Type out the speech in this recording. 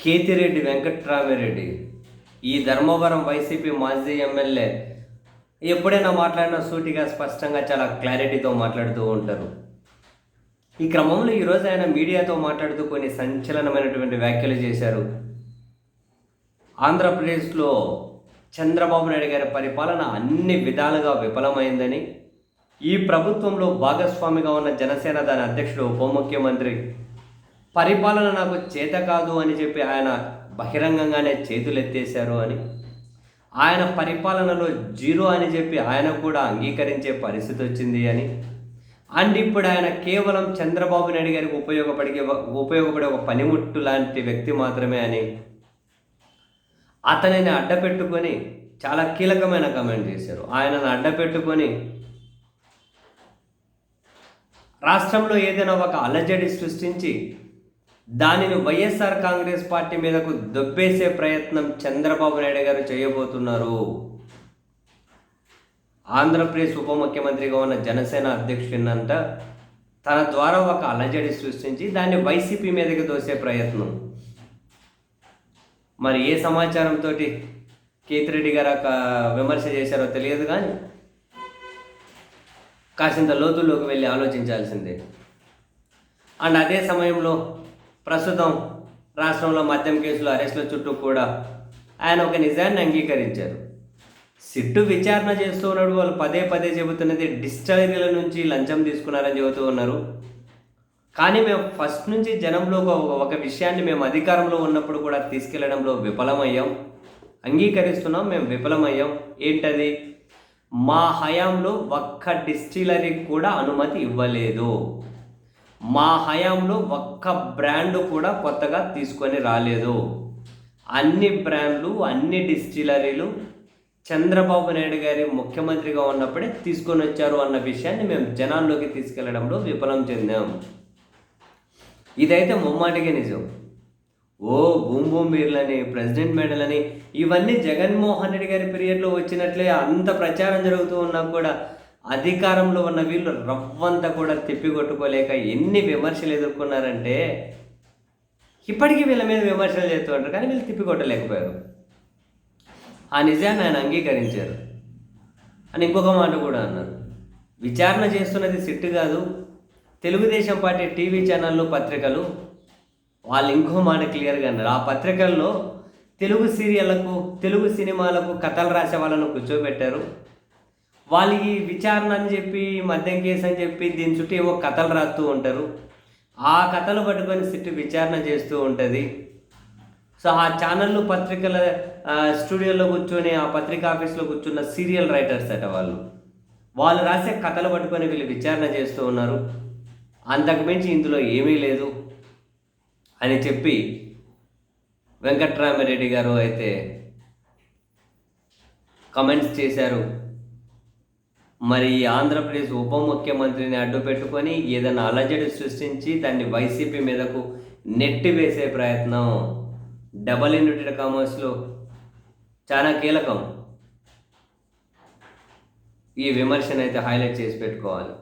కేతిరెడ్డి వెంకట్రామిరెడ్డి ఈ ధర్మవరం వైసీపీ మాజీ ఎమ్మెల్యే ఎప్పుడైనా మాట్లాడినా సూటిగా స్పష్టంగా చాలా క్లారిటీతో మాట్లాడుతూ ఉంటారు. ఈ క్రమంలో ఈరోజు ఆయన మీడియాతో మాట్లాడుతూ కొన్ని సంచలనమైనటువంటి వ్యాఖ్యలు చేశారు. ఆంధ్రప్రదేశ్లో చంద్రబాబు నాయుడు గారి పరిపాలన అన్ని విధాలుగా విఫలమైందని, ఈ ప్రభుత్వంలో భాగస్వామిగా ఉన్న జనసేన దాని అధ్యక్షుడు ఉప ముఖ్యమంత్రి పరిపాలన నాకు చేత కాదు అని చెప్పి ఆయన బహిరంగంగానే చేతులెత్తేశారు అని, ఆయన పరిపాలనలో జీరో అని చెప్పి ఆయన కూడా అంగీకరించే పరిస్థితి వచ్చింది అని, అండ్ ఇప్పుడు ఆయన కేవలం చంద్రబాబు నాయుడు గారికి ఉపయోగపడే ఒక పనిముట్టు లాంటి వ్యక్తి మాత్రమే అని అతనిని అడ్డపెట్టుకొని చాలా కీలకమైన కామెంట్ చేశారు. ఆయనను అడ్డపెట్టుకొని రాష్ట్రంలో ఏదైనా ఒక అలజడి సృష్టించి దానిని వైఎస్ఆర్ కాంగ్రెస్ పార్టీ మీదకు దొబ్బేసే ప్రయత్నం చంద్రబాబు నాయుడు గారు చేయబోతున్నారు. ఆంధ్రప్రదేశ్ ఉప ముఖ్యమంత్రిగా ఉన్న జనసేన అధ్యక్షుడినంట తన ద్వారా ఒక అలజడి సృష్టించి దాన్ని వైసీపీ మీదకి దోసే ప్రయత్నం. మరి ఏ సమాచారంతో కేతిరెడ్డి గారు విమర్శ చేశారో తెలియదు, కానీ కాసింత లోతుల్లోకి వెళ్ళి ఆలోచించాల్సిందే. అండ్ అదే సమయంలో ప్రస్తుతం రాష్ట్రంలో మద్యం కేసులు అరెస్టుల చుట్టూ కూడా ఆయన ఒక నిజాన్ని అంగీకరించారు. సిట్టు విచారణ చేస్తూ ఉన్నాడు. వాళ్ళు పదే పదే చెబుతున్నది డిస్టైరీల నుంచి లంచం తీసుకున్నారని చెబుతూ ఉన్నారు. కానీ మేము ఫస్ట్ నుంచి జనంలో ఒక విషయాన్ని మేము అధికారంలో ఉన్నప్పుడు కూడా తీసుకెళ్లడంలో విఫలమయ్యాం. అంగీకరిస్తున్నాం, మేము విఫలమయ్యాం. ఏంటది? మా హయాంలో ఒక్క డిస్టిలరీ కూడా అనుమతి ఇవ్వలేదు. మా హయాంలో ఒక్క బ్రాండ్ కూడా కొత్తగా తీసుకొని రాలేదు. అన్ని బ్రాండ్లు, అన్ని డిస్టిలరీలు చంద్రబాబు నాయుడు గారి ముఖ్యమంత్రిగా ఉన్నప్పుడే తీసుకొని వచ్చారు అన్న విషయాన్ని మేము జనాల్లోకి తీసుకెళ్లడంలో విఫలం చెందాం. ఇదైతే ముమ్మాటికే నిజం. బూమ్ బూమ్ బీర్లని, ప్రెసిడెంట్ మెడలని ఇవన్నీ జగన్మోహన్ రెడ్డి గారి పీరియడ్లో వచ్చినట్లే అంత ప్రచారం జరుగుతూ ఉన్నా కూడా అధికారంలో ఉన్న వీళ్ళు రవ్వంతా కూడా తిప్పికొట్టుకోలేక ఎన్ని విమర్శలు ఎదుర్కొన్నారంటే ఇప్పటికీ వీళ్ళ మీద విమర్శలు చేస్తూ ఉంటారు, కానీ వీళ్ళు తిప్పికొట్టలేకపోయారు. ఆ నిజాన్ని ఆయన అంగీకరించారు అని ఇంకొక మాట కూడా అన్నారు. విచారణ చేస్తున్నది సిట్టు కాదు, తెలుగుదేశం పార్టీ టీవీ ఛానళ్ళు, పత్రికలు. వాళ్ళు ఇంకో మాట క్లియర్గా అన్నారు. ఆ పత్రికల్లో తెలుగు సీరియళ్లకు, తెలుగు సినిమాలకు కథలు రాసే వాళ్ళను కూర్చోబెట్టారు. వాళ్ళు ఈ విచారణ అని చెప్పి, మద్యం కేసు అని చెప్పి దీని చుట్టూ ఏవో కథలు రాస్తూ ఉంటారు. ఆ కథలు పట్టుకొని సిట్టు విచారణ చేస్తూ ఉంటుంది. సో ఆ ఛానళ్ళు, పత్రికల స్టూడియోలో కూర్చొని, ఆ పత్రికా ఆఫీస్లో కూర్చున్న సీరియల్ రైటర్స్ అట వాళ్ళు రాసే కథలు పట్టుకొని వీళ్ళు విచారణ చేస్తూ ఉన్నారు. అంతకుమించి ఇందులో ఏమీ లేదు అని చెప్పి వెంకట్రామిరెడ్డి గారు అయితే కమెంట్స్ చేశారు. మరి ఆంధ్రప్రదేశ్ ఉప ముఖ్యమంత్రిని అడ్డు పెట్టుకొని ఏదైనా అలజడి సృష్టించి దాన్ని వైసీపీ మీదకు నెట్టివేసే ప్రయత్నం డబల్ ఇన్వర్టెడ్ కామర్స్లో చాలా కీలకం. ఈ విమర్శను అయితే హైలైట్ చేసి పెట్టుకోవాలి.